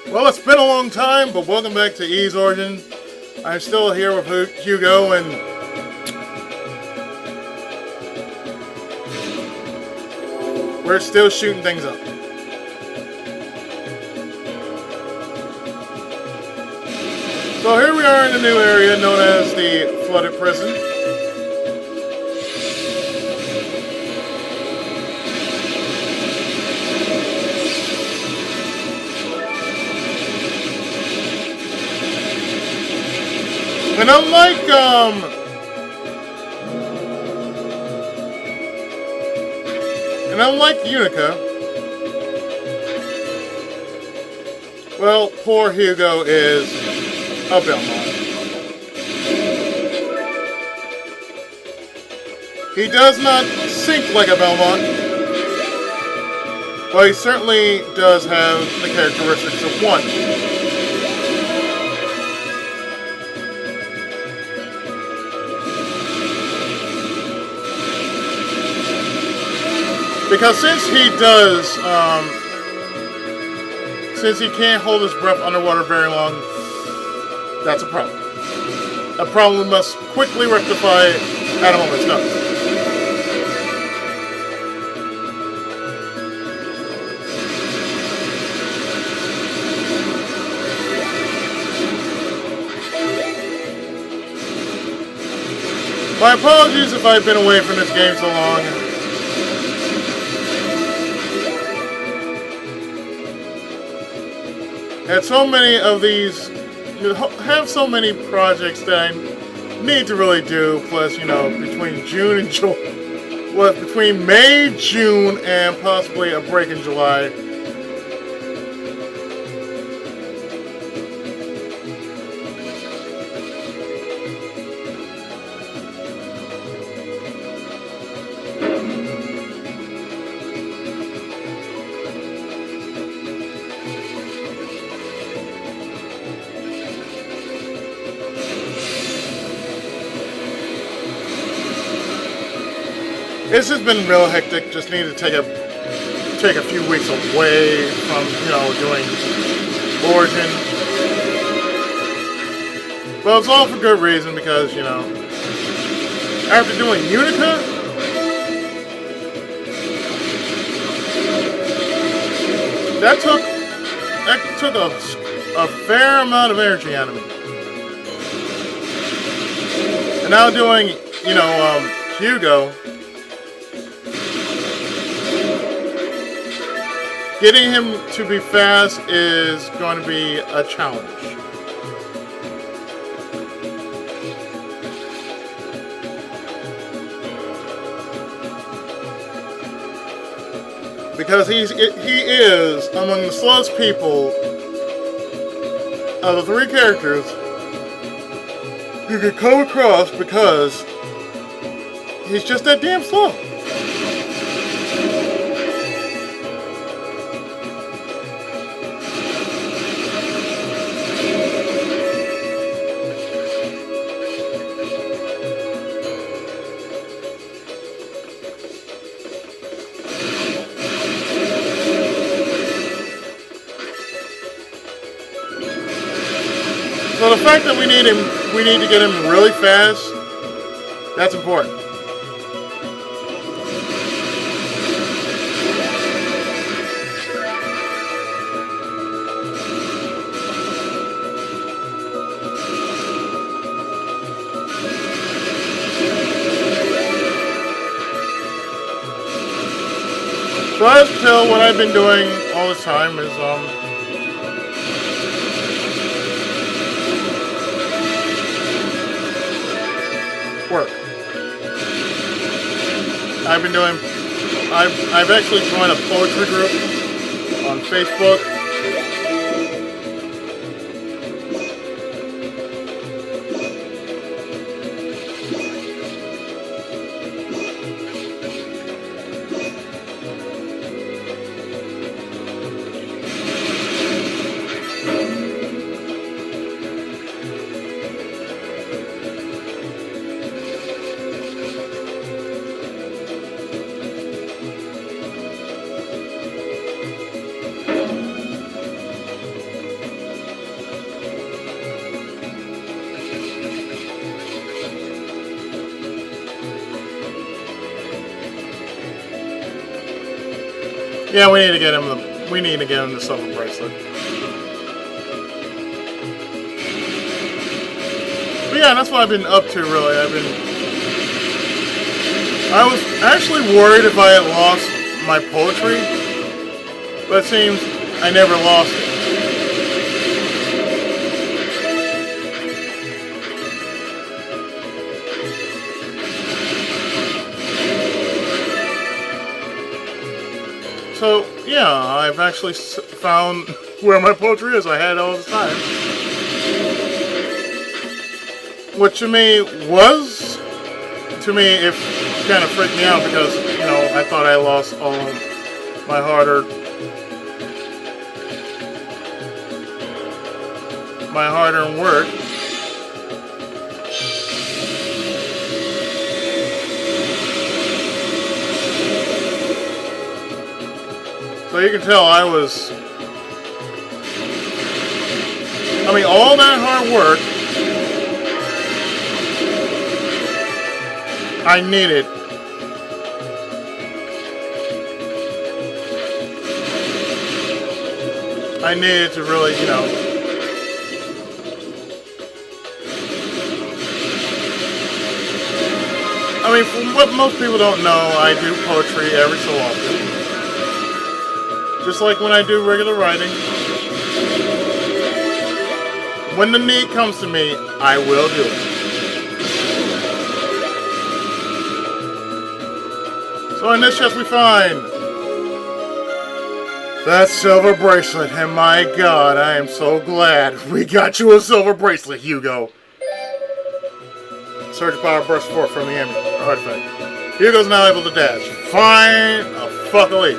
Well, it's been a long time, but welcome back to E's Origin. I'm still here with Hugo, and we're still shooting things up. So here we are in the new area known as the Flooded Prison. And unlike Unica, well, poor Hugo is a Belmont. He does not sink like a Belmont, but he certainly does have the characteristics of one. Because since he can't hold his breath underwater very long, that's a problem. A problem we must quickly rectify at a moment's notice. My apologies if I've been away from this game so long. And so many of these have so many projects that I need to really do. Plus, between June and between May, June, and possibly a break in July. It's just been real hectic. Just need to take a few weeks away from doing Origin. But it's all for good reason because after doing Unica, that took a fair amount of energy out of me. And now doing Hugo. Getting him to be fast is going to be a challenge. Because he is among the slowest people of the three characters you can come across because he's just that damn slow. So the fact that we need to get him really fast, that's important. So as you tell, what I've been doing all this time is work. I've actually joined a poetry group on Facebook. Yeah, we need to get him the silver bracelet. But yeah, that's what I've been up to, really. I was actually worried if I had lost my poetry, but it seems I never lost it. So, yeah, I've actually found where my poetry is. I had it all the time. Which to me it kind of freaked me out because, you know, I thought I lost all my hard-earned work. So you can tell I mean, all that hard work, I needed. I needed to really, you know, I mean, from what most people don't know, I do poetry every so often. Just like when I do regular writing. When the need comes to me, I will do it. So in this chest we find that silver bracelet, and my god, I am so glad we got you a silver bracelet, Hugo. Surge power burst forth from the artifact. Hugo's now able to dash. Fine a fuckily.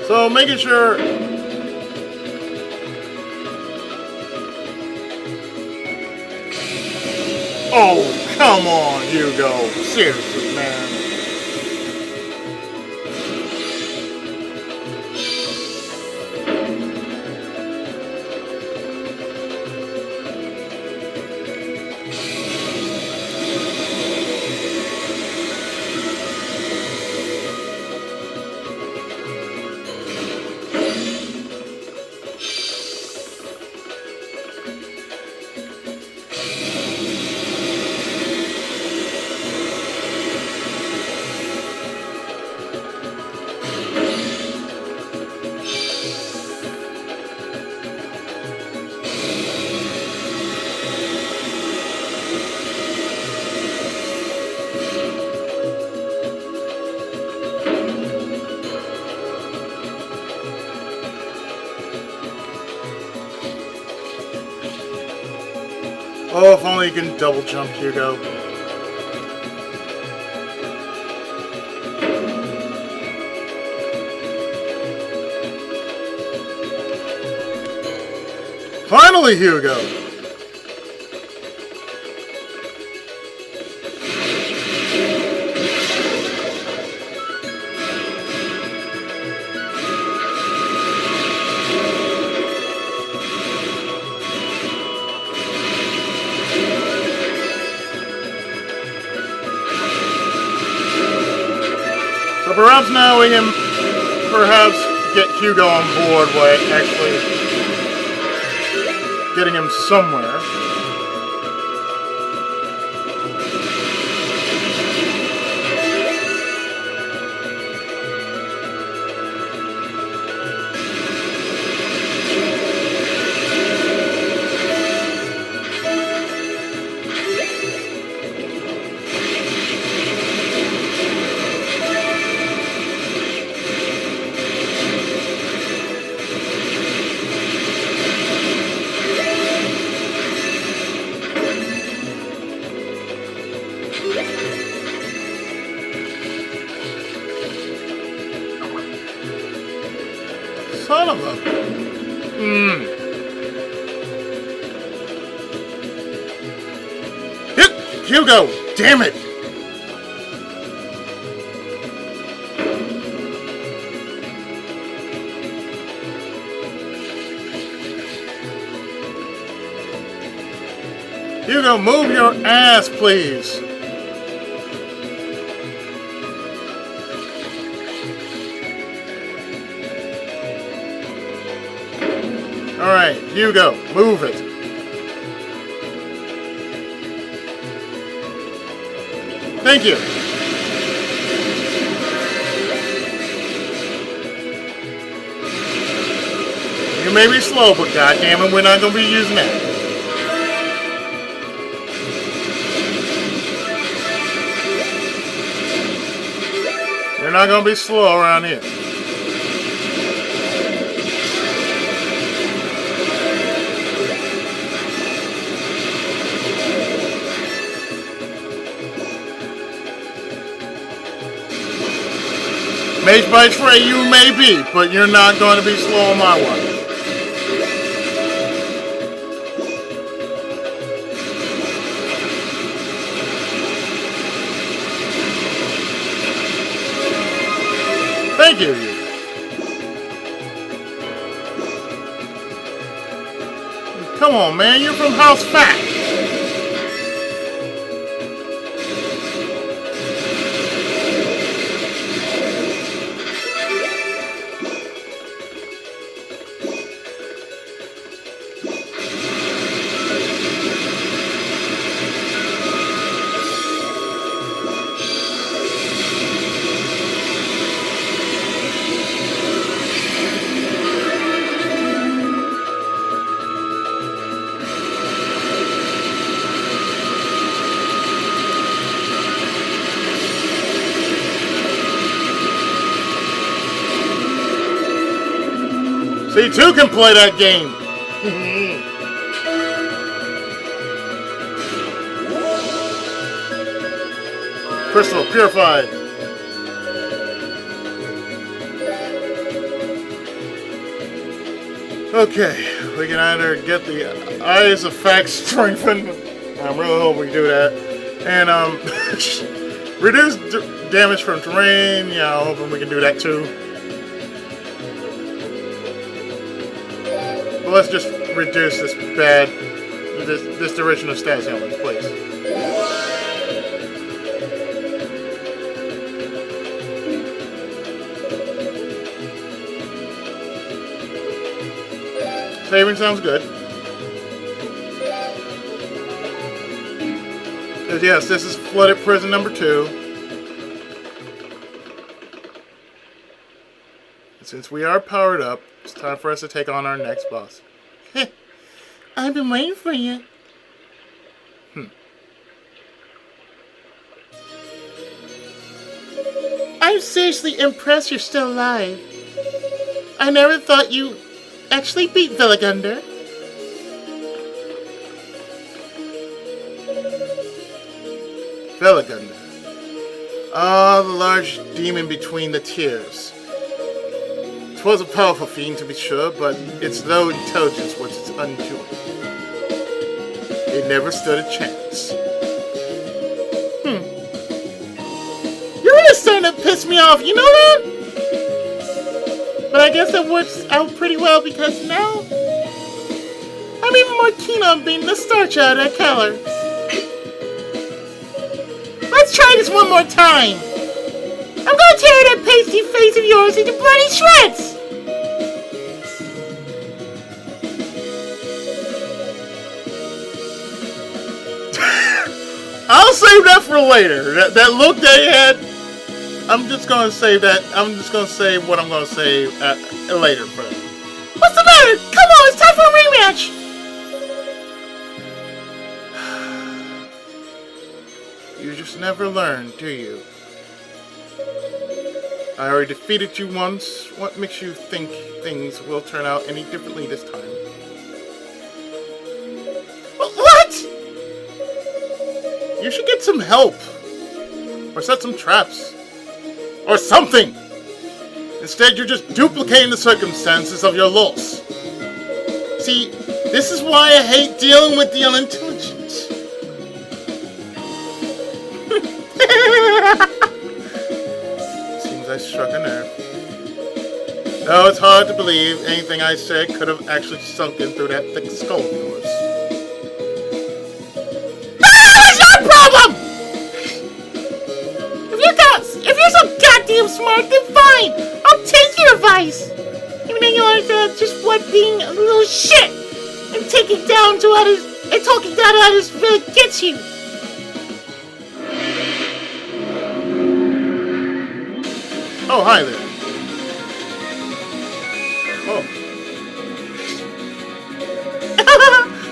So making sure oh, come on, Hugo. Seriously, man. Oh, if only you can double jump, Hugo. Finally, Hugo! So perhaps now we can get Hugo on board by actually getting him somewhere. Son of a... Hugo! Damn it! Hugo, move your ass, please! Alright, Hugo, move it. Thank you. You may be slow, but goddammit, we're not gonna be using that. You're not gonna be slow around here. Mage by trade you may be, but you're not going to be slow on my one. Thank you. Come on, man, you're from House Fat. So you too can play that game. Crystal purified. Okay, we can either get the Eyes of Fact strengthened. I'm really hoping we can do that. And reduce damage from terrain. Yeah, I'm hoping we can do that too. But let's just reduce this duration of status elements, please. Saving sounds good. Because yes, this is Flooded Prison number 2. And since we are powered up, it's time for us to take on our next boss. I've been waiting for you. I'm seriously impressed you're still alive. I never thought you actually beat Vagullion. Vagullion. Ah, the large demon between the tears. 'Twas a powerful fiend to be sure, but its low intelligence was its undoing. It never stood a chance. You're really starting to piss me off, you know that? But I guess it works out pretty well because now I'm even more keen on being the star child at Keller. Let's try this one more time. I'm gonna tear that pasty face of yours into bloody shreds! I'll save that for later. That look they had, I'm just gonna save that. I'm just gonna say what I'm gonna say later for that. What's the matter? Come on, it's time for a rematch! You just never learn, do you? I already defeated you once. What makes you think things will turn out any differently this time? What? You should get some help. Or set some traps. Or something! Instead, you're just duplicating the circumstances of your loss. See, this is why I hate dealing with the unintelligent. Seems I struck a nerve. Though it's hard to believe anything I said could have actually sunk in through that thick skull of yours. What's your problem? If you're so goddamn smart, then fine. I'll take your advice. Even though you're just what being a little shit and taking down to others and talking down to others really gets you. Oh, hi there. Oh.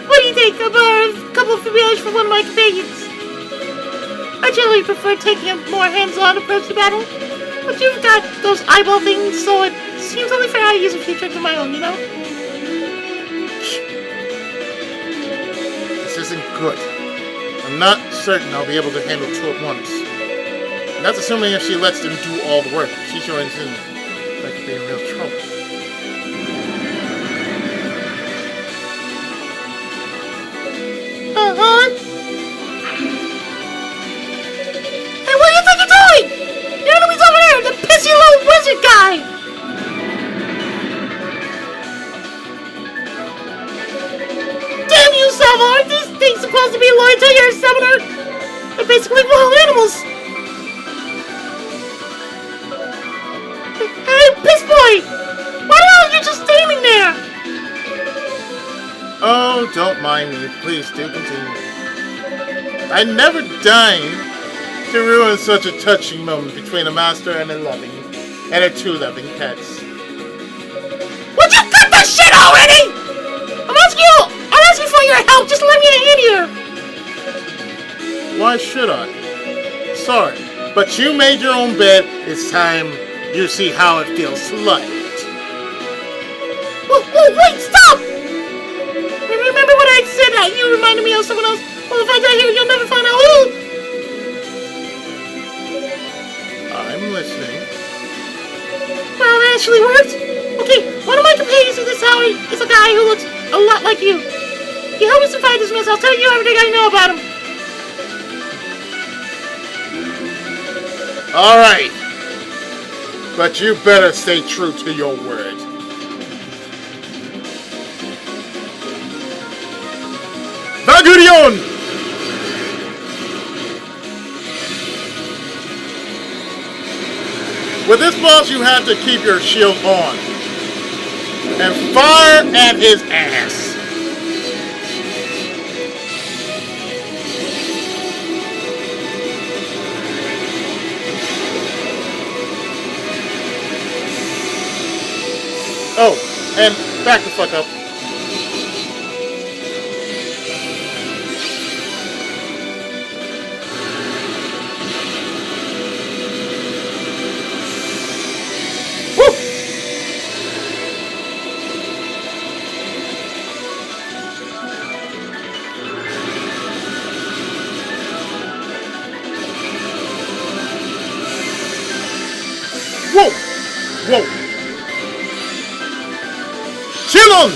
What do you think? I'm a couple of familiars from one of my companions. I generally prefer taking a more hands-on approach to battle, but you've got those eyeball things, so it seems only fair I use a few tricks of my own, you know? This isn't good. I'm not certain I'll be able to handle two at once. And that's assuming if she lets them do all the work. If she joins in, I could be in real trouble. Hey, what do you think you're doing? The enemy's over there, the pissy little wizard guy! Damn you, Zava! Aren't these things supposed to be loyal to your summoner? They're basically wild animals! Hey, piss boy! Why the hell are you just standing there? Oh, don't mind me. Please do continue. I never deigned to ruin such a touching moment between a master and her two loving pets. Would you cut that shit already? I'm asking for your help. Just let me in here. Why should I? Sorry, but you made your own bed. It's time you see how it feels to lie in it. Wait, stop! Remember when I said that you reminded me of someone else? Well, if I die here, you'll never find out who. I'm listening. Well, that actually worked. Okay, one of my companions in this tower is a guy who looks a lot like you. He helped me survive this mess. I'll tell you everything I know about him. All right, but you better stay true to your word. Vagullion! With this boss, you have to keep your shield on and fire at his ass. Oh, and back the fuck up. Whoa! Whoa! Chillon!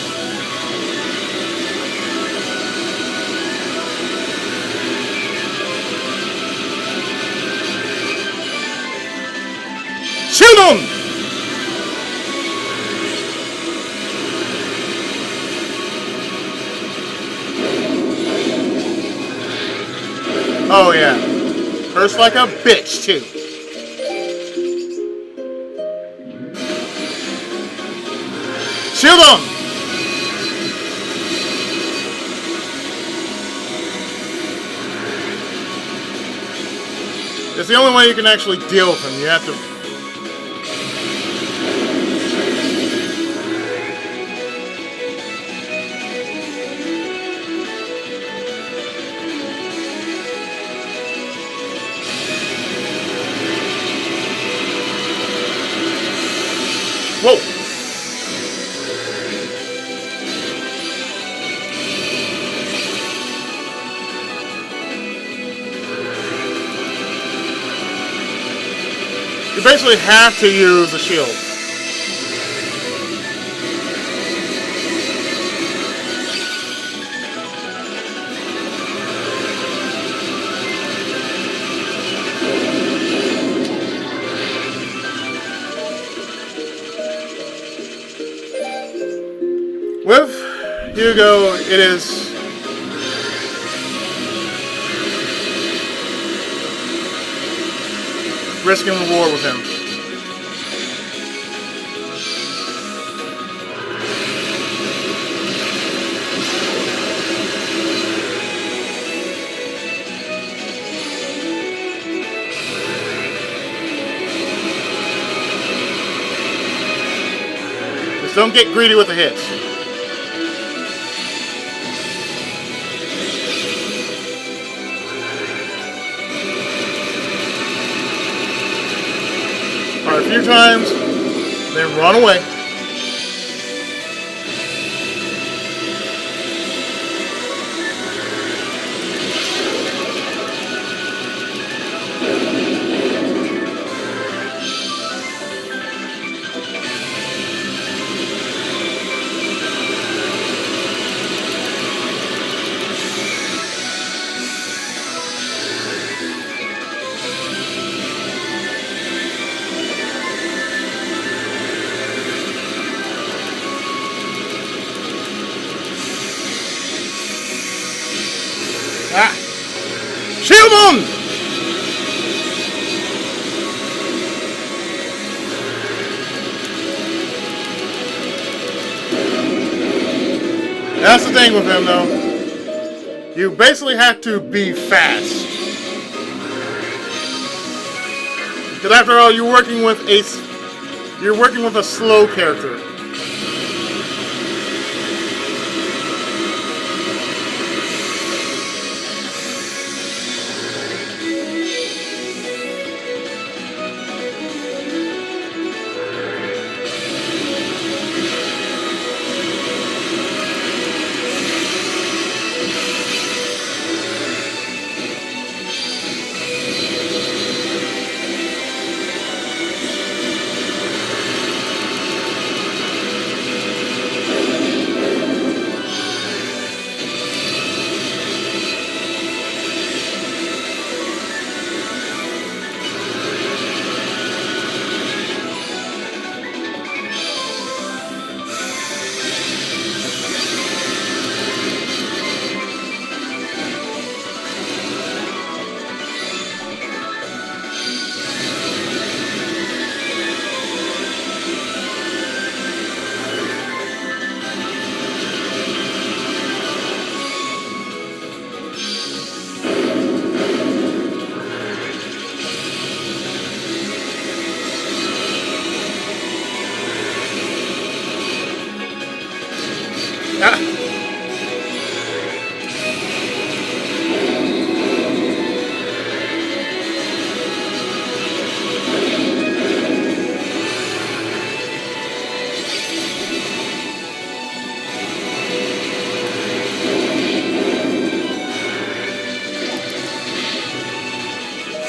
Chillon! Oh yeah. Curse like a bitch too. Shield on! It's the only way you can actually deal with him. You have to... Whoa! You basically have to use a shield. With Hugo, it is risk and reward with him. Just don't get greedy with the hits. Alright, a few times, then run away. Ah! Shield him! That's the thing with him, though. You basically have to be fast. Because after all, you're working with a slow character.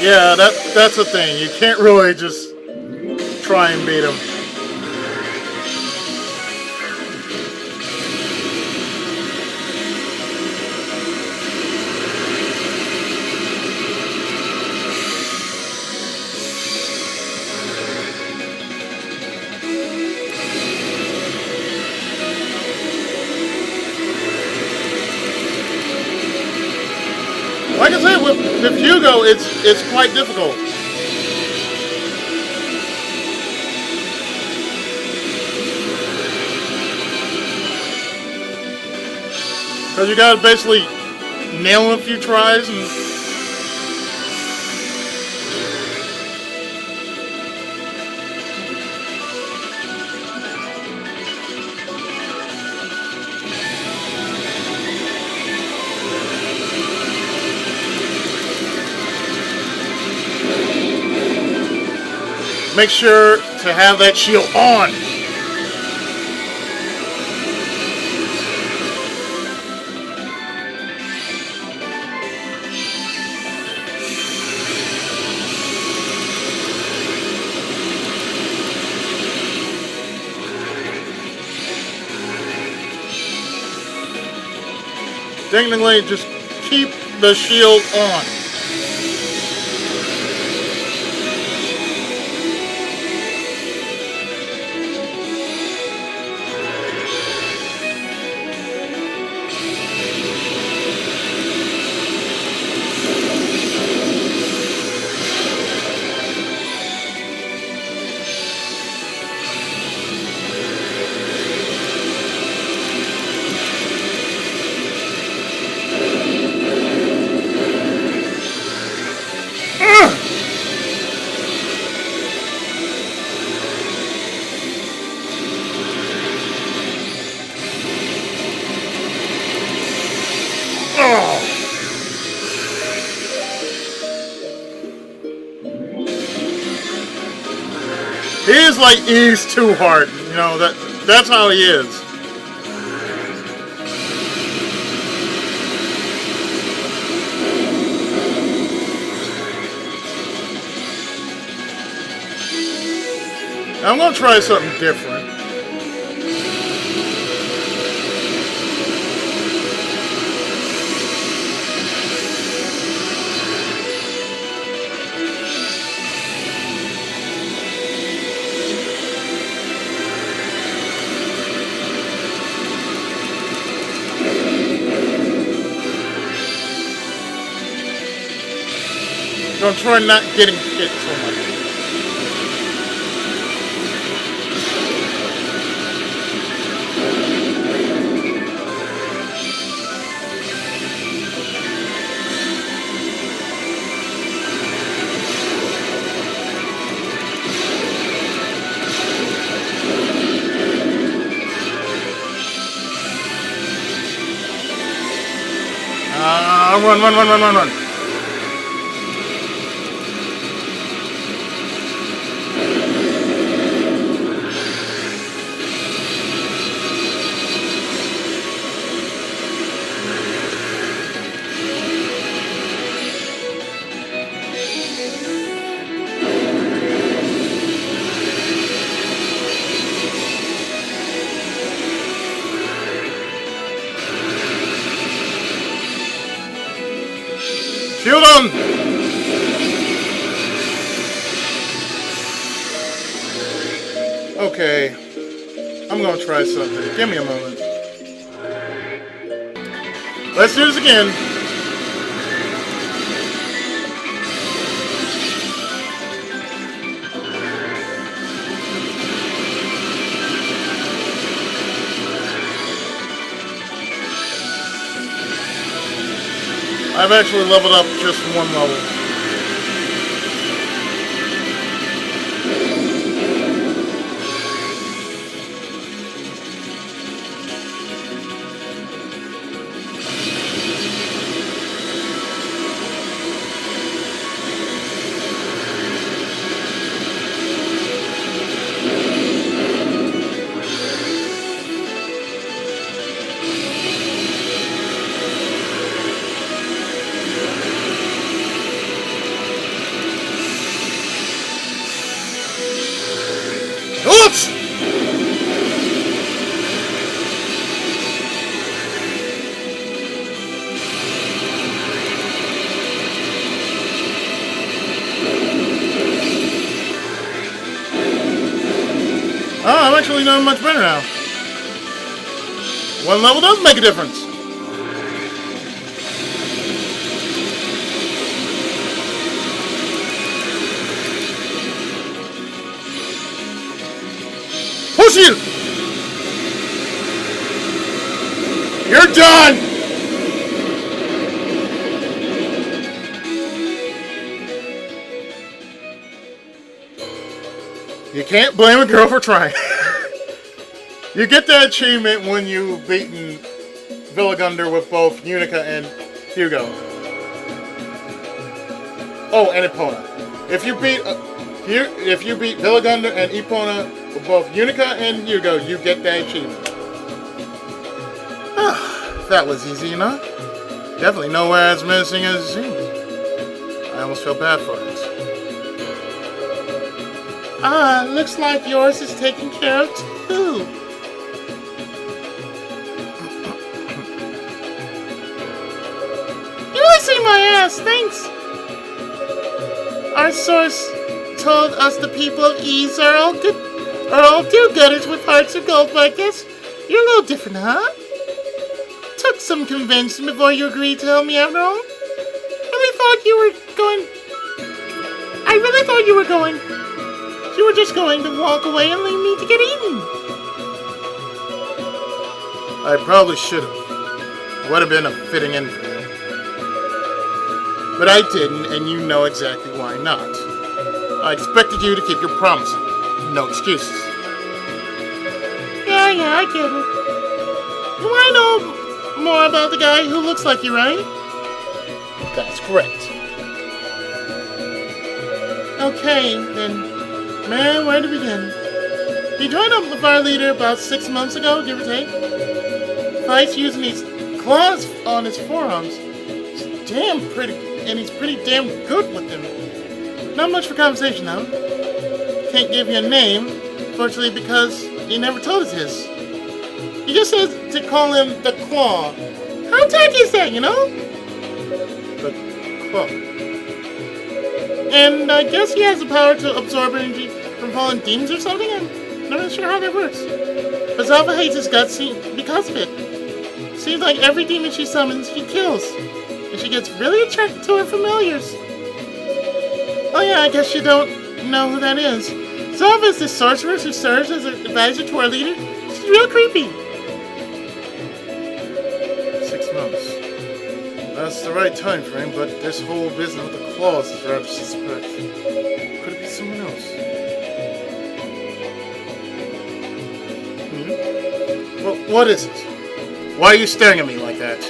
Yeah, that's the thing. You can't really just try and beat him. Like I said, with Hugo, it's quite difficult. Because you gotta basically nail him a few tries and... Make sure to have that shield on. Technically, just keep the shield on. is like he's too hard. You know that's how he is. I'm gonna try something different. I'm try not getting hit so much. Run. Shield him! Okay. I'm gonna try something. Give me a moment. Let's do this again. I've actually leveled up just one level. Oops! Oh, I'm actually doing much better now. One level does make a difference. Push you! You're done! You can't blame a girl for trying. You get that achievement when you've beaten Vagullion with both Unica and Hugo. Oh, and Epona. If you beat Vagullion and Epona with both Unica and Hugo, you get that achievement. That was easy enough. Definitely nowhere as menacing as it seems. I almost felt bad for it. Looks like yours is taken care of too. You really saved my ass, thanks. Our source told us the people of Ease are all do-gooders with hearts of gold, but I guess you're a little different, huh? Took some convincing before you agreed to help me after all. I really thought you were just going to walk away and leave me to get eaten. I probably should have. Would have been a fitting end for you. But I didn't, and you know exactly why not. I expected you to keep your promise. No excuses. Yeah, I get it. Do I know more about the guy who looks like you, right? That's correct. Okay, then. Man, where to begin? He joined up with our leader about 6 months ago, give or take. Fights using his claws on his forearms. He's pretty damn good with them. Not much for conversation, though. Can't give you a name, fortunately, because he never told us his. He just says to call him the Claw. How tacky is that, you know? The Claw. And I guess he has the power to absorb energy from fallen demons or something? I'm not really sure how that works. But Zava hates his guts because of it. Seems like every demon she summons, he kills. And she gets really attracted to her familiars. Oh yeah, I guess you don't know who that is. Zava is the sorceress who serves as an advisor to our leader. She's real creepy. 6 months. That's the right time frame, but this whole business with the claws is rather suspect. Could it be someone else? Well, what is it? Why are you staring at me like that?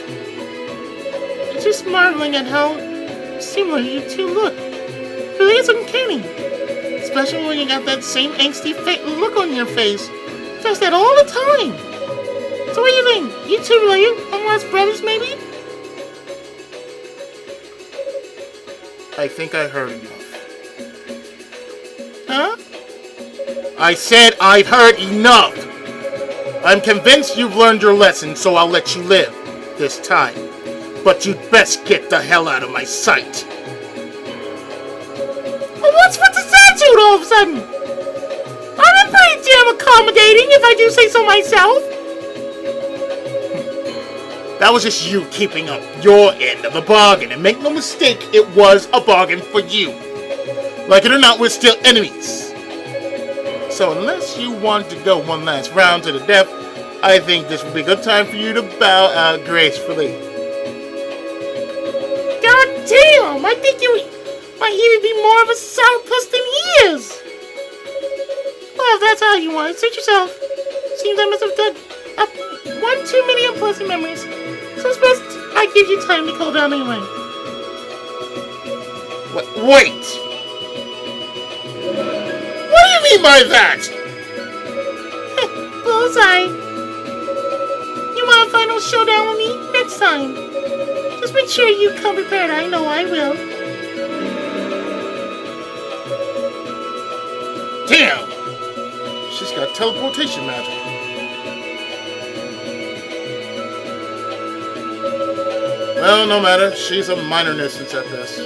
I'm just marveling at how similar you two look. It really is uncanny. Especially when you got that same angsty look on your face. Does that all the time. So what do you think? You two related? Long-lost brothers, maybe? I think I heard enough. Huh? I said I've heard enough! I'm convinced you've learned your lesson, so I'll let you live. This time. But you'd best get the hell out of my sight. Well, what's with the attitude all of a sudden? I'm pretty damn accommodating, if I do say so myself. That was just you keeping up your end of the bargain, and make no mistake, it was a bargain for you. Like it or not, we're still enemies. So unless you want to go one last round to the death, I think this would be a good time for you to bow out gracefully. God damn! I think he would be more of a sourpuss than he is. Well, if that's how you want it, suit yourself. Seems I must have done one too many unpleasant memories. So it's best I give you time to cool down anyway. Wait! What do you mean by that? Bullseye. You want a final showdown with me? Next time. Just make sure you come prepared. I know I will. Damn! She's got teleportation magic. Well, no matter. She's a minor nuisance at best.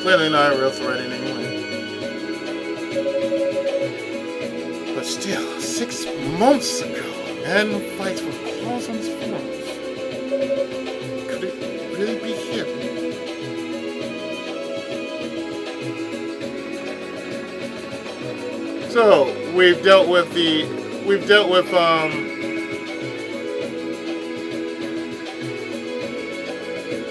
Clearly not a real threat in any way. But still, 6 months ago, a man who fights with claws on his forearms. Could it really be him? So, we've dealt with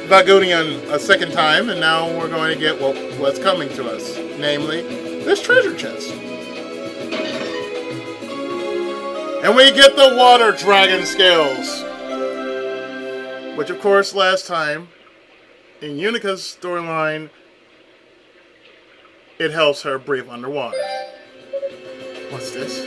Vagullion a second time, and now we're going to get what's coming to us, namely this treasure chest. And we get the water dragon scales, which of course last time in Unica's storyline it helps her breathe underwater. What's this?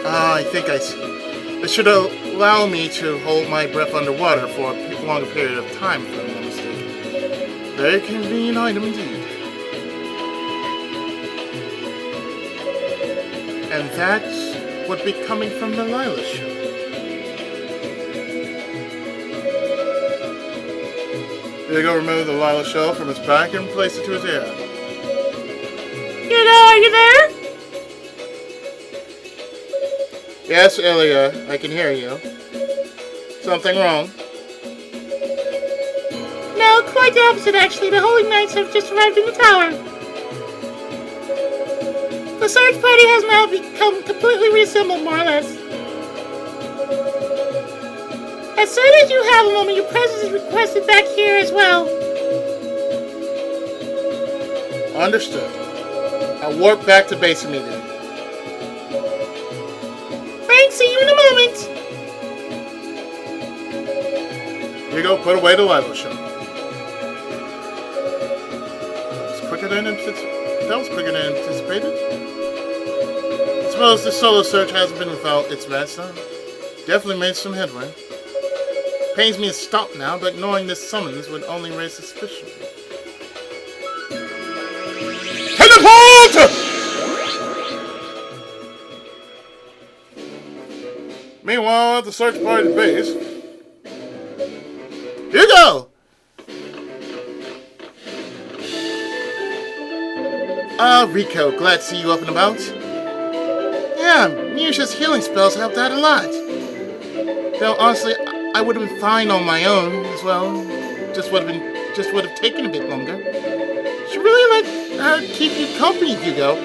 I think it should allow me to hold my breath underwater for a longer period of time, if I'm not mistaken. Very convenient item indeed. And that would be coming from the Lila ship. Hugo removed the Lila shell from his back and placed it to his ear. Hugo, are you there? Yes, Ilya, I can hear you. Something wrong? No, quite the opposite actually. The Holy Knights have just arrived in the tower. The search party has now become completely reassembled, more or less. As soon as you have a moment, your presence is requested back here as well. Understood. I'll warp back to base immediately. Thanks, see you in a moment. Here you go, put away the Lila shell. It's quicker than that was quicker than anticipated. I suppose the solo search hasn't been without its rest, huh? Definitely made some headway. Pains me to stop now, but ignoring this summons would only raise suspicion. Teleport! Meanwhile, at the search party base, Hugo! Rico, glad to see you up and about. Yeah, Musha's healing spells helped out a lot. Though honestly, I would have been fine on my own as well. Just would have taken a bit longer. Should really let her keep you company, Hugo.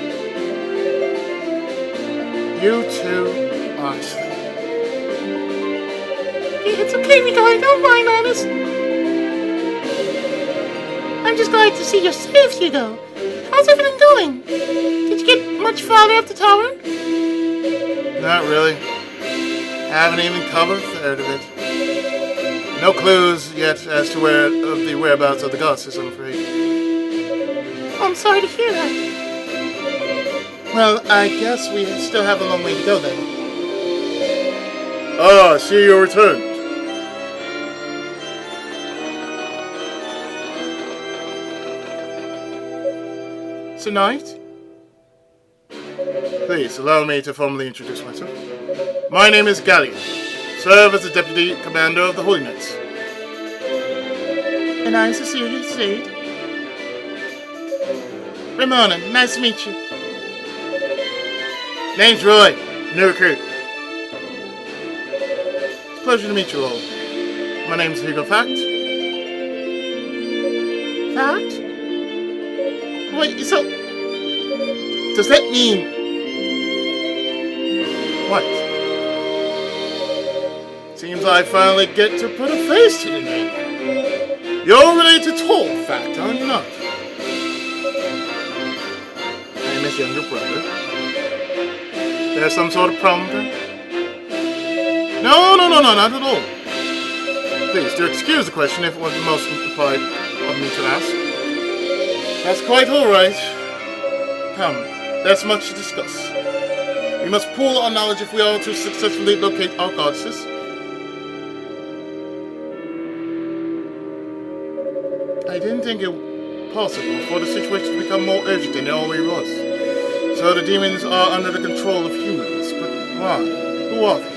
You too, honestly. It's okay, Rico. I don't mind, honest. I'm just glad to see you're safe, Hugo. How's everything going? Did you get much farther up the tower? Not really. Haven't even covered a third of it. No clues yet as to the whereabouts of the goddesses, I'm afraid. Oh, I'm sorry to hear that. Well, I guess we still have a long way to go then. Ah, I see you returned. Sir Knight? Please, allow me to formally introduce myself. My name is Gallion. Serve as the Deputy Commander of the Holy Knights. And I'm Cecilia Sade. Ramona, nice to meet you. Name's Roy, new recruit. It's a pleasure to meet you all. My name's Hugo Fact. Fact? Wait, so... Does that mean... What? Seems I finally get to put a face to the name. You're related to Tall, Fact, are you not? I am his younger brother. There's some sort of problem there? No, not at all. Please, do excuse the question if it wasn't most implied of me to ask. That's quite alright. Come, there's much to discuss. We must pool our knowledge if we are to successfully locate our goddesses. I didn't think it possible for the situation to become more urgent than it already was. So the demons are under the control of humans, but why? Who are they?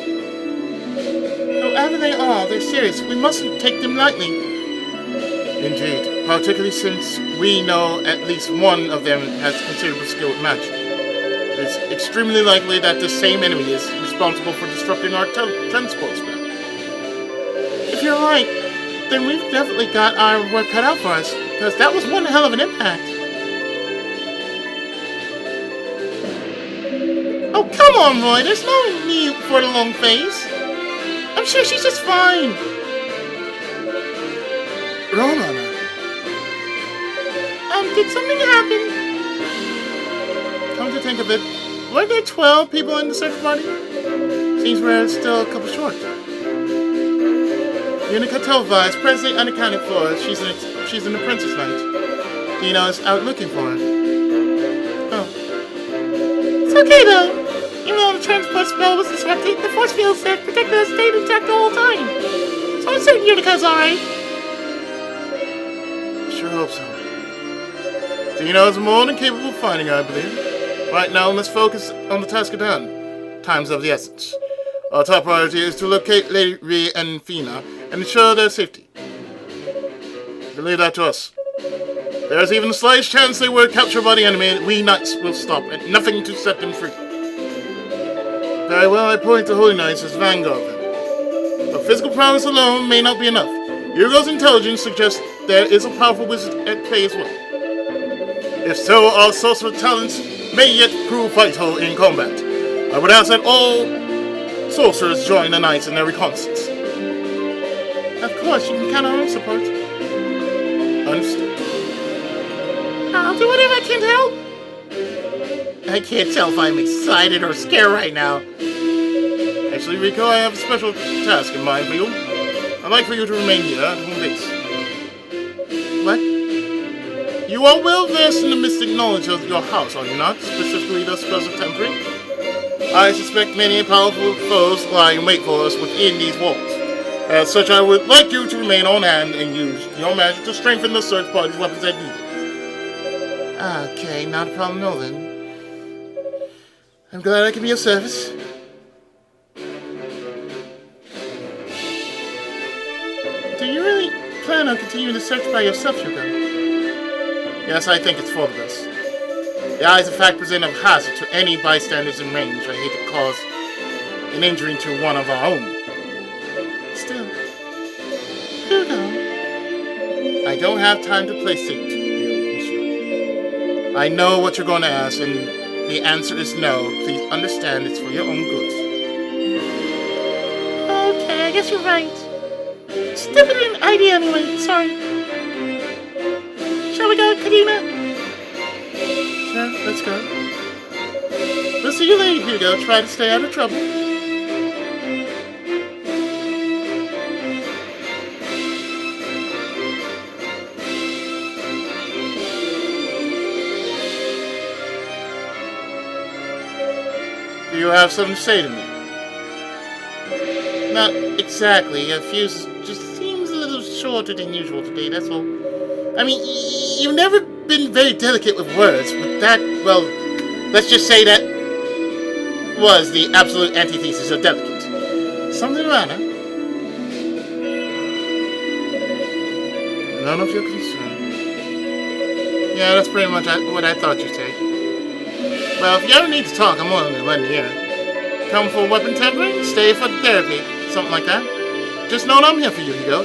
Whoever they are, they're serious. We mustn't take them lightly. Indeed, particularly since we know at least one of them has considerable skill with magic. It is extremely likely that the same enemy is responsible for disrupting our transport spell. If you're right, then we've definitely got our work cut out for us, because that was one hell of an impact. Oh, come on, Roy, there's no need for the long face. I'm sure she's just fine. Romana. Did something happen? Come to think of it, Weren't there 12 people in the search party? seems we're still a couple short. Unica Tova is presently unaccounted for. She's an apprentice knight. Dino is out looking for her. Oh. It's okay though. Even though the transport spell was disrupted, the force fields that protected us stayed intact the whole time. So I'm certain Unica's alright. Sure hope so. Dino is more than capable of finding her, I believe. Right now, we must focus on the task at hand. Time's of the essence. Our top priority is to locate Lady Rhea and Fina and ensure their safety. You can leave that to us. There's even the slightest chance they were captured by the enemy, and we knights will stop at nothing to set them free. Very well, I point to Holy Knights as vanguard then. But physical prowess alone may not be enough. Hugo's intelligence suggests there is a powerful wizard at play as well. If so, our sorcerer talents may yet prove vital in combat. I would ask that all sorcerers join the knights in their reconnaissance. Of course, you can count on our support. Understood. I'll do whatever I can to help. I can't tell if I'm excited or scared right now. Actually, Rico, I have a special task in mind for you. I'd like for you to remain here at home base. What? You are well versed in the mystic knowledge of your house, are you not? Specifically the spells of tempering? I suspect many powerful foes lie in wait for us within these walls. As such, I would like you to remain on hand and use your magic to strengthen the search party's weapons as needed. Okay, not a problem, no then. I'm glad I can be of service. Do you really plan on continuing the search by yourself, Hugo? Yes, I think it's for the best. The eyes of fact present a hazard to any bystanders in range. I hate to cause an injury to one of our own. Still, Hugo, I don't have time to play safe to you, monsieur. I know what you're going to ask, and the answer is no. Please understand it's for your own good. Okay, I guess you're right. It's definitely an idea anyway, sorry. Shall we go, Kadima? Sure, let's go. We'll see you later, Hugo. Try to stay out of trouble. Do you have something to say to me? Not exactly. Your fuse just seems a little shorter than usual today, that's all. I mean, you've never been very delicate with words, but that, well, let's just say that was the absolute antithesis of delicate. Something about it. None of your concern. Yeah, that's pretty much what I thought you'd say. Well, if you ever need to talk, I'm willing to lend an ear. Come for weapon tempering, stay for the therapy, something like that. Just know that I'm here for you, Hugo.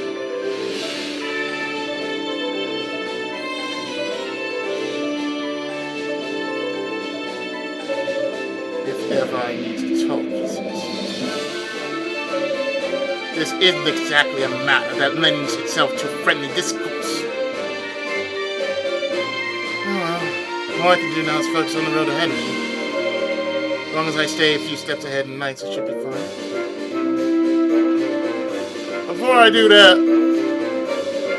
If ever I need to talk, he says. This isn't exactly a matter that lends itself to friendly discourse. All I can do now is focus on the road ahead of me. As long as I stay a few steps ahead in nights, it should be fine. Before I do that,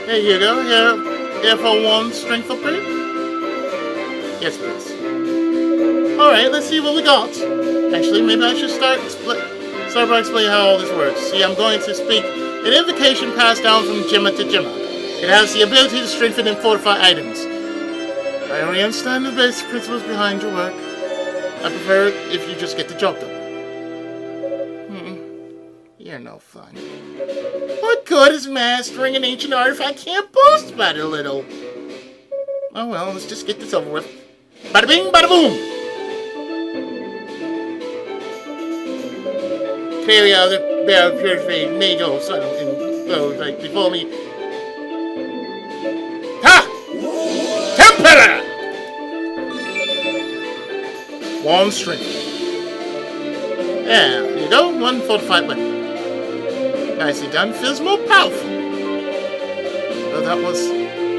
hey Hugo, here for one strength upgrade? Yes, please. Alright, let's see what we got. Actually, maybe I should start by explaining how all this works. See, I'm going to speak an invocation passed down from Gemma to Gemma. It has the ability to strengthen and fortify items. I already understand the basic principles behind your work. I prefer it if you just get the job done. You're no fun. What good is mastering an ancient artifact? Can't boast about it a little. Oh well, let's just get this over with. Bada bing, bada boom! Clearly out of the barrel purified mage all sudden and blows right before me. Ha! Tempera! One strength. Yeah, there you go. One fortified weapon. Nicely done. Feels more powerful. Well, that was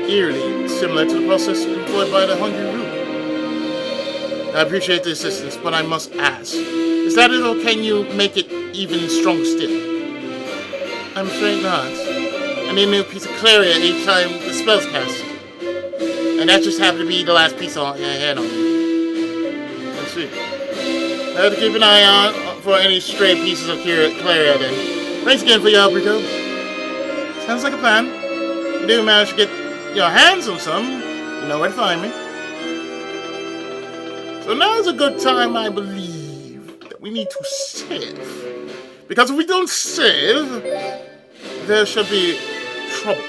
eerily similar to the process employed by the Hungry Root. I appreciate the assistance, but I must ask. Is that it, or can you make it even stronger still? I'm afraid not. I need a new piece of clarion each time the spell's casted. And that just happened to be the last piece I had on me. Let's see. I have to keep an eye on for any stray pieces of clarion then. Thanks again for your help, Rico. Sounds like a plan. If you do manage to get your hands on some, you know where to find me. So now's a good time, I believe, that we need to save. Because if we don't save, there should be trouble.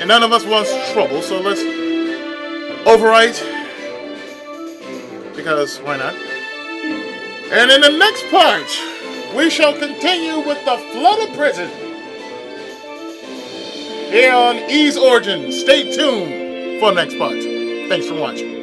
And none of us wants trouble, so let's overwrite. Because why not? And in the next part, we shall continue with the Flooded Prison. Here on E's Origin. Stay tuned for the next part. Thanks for watching.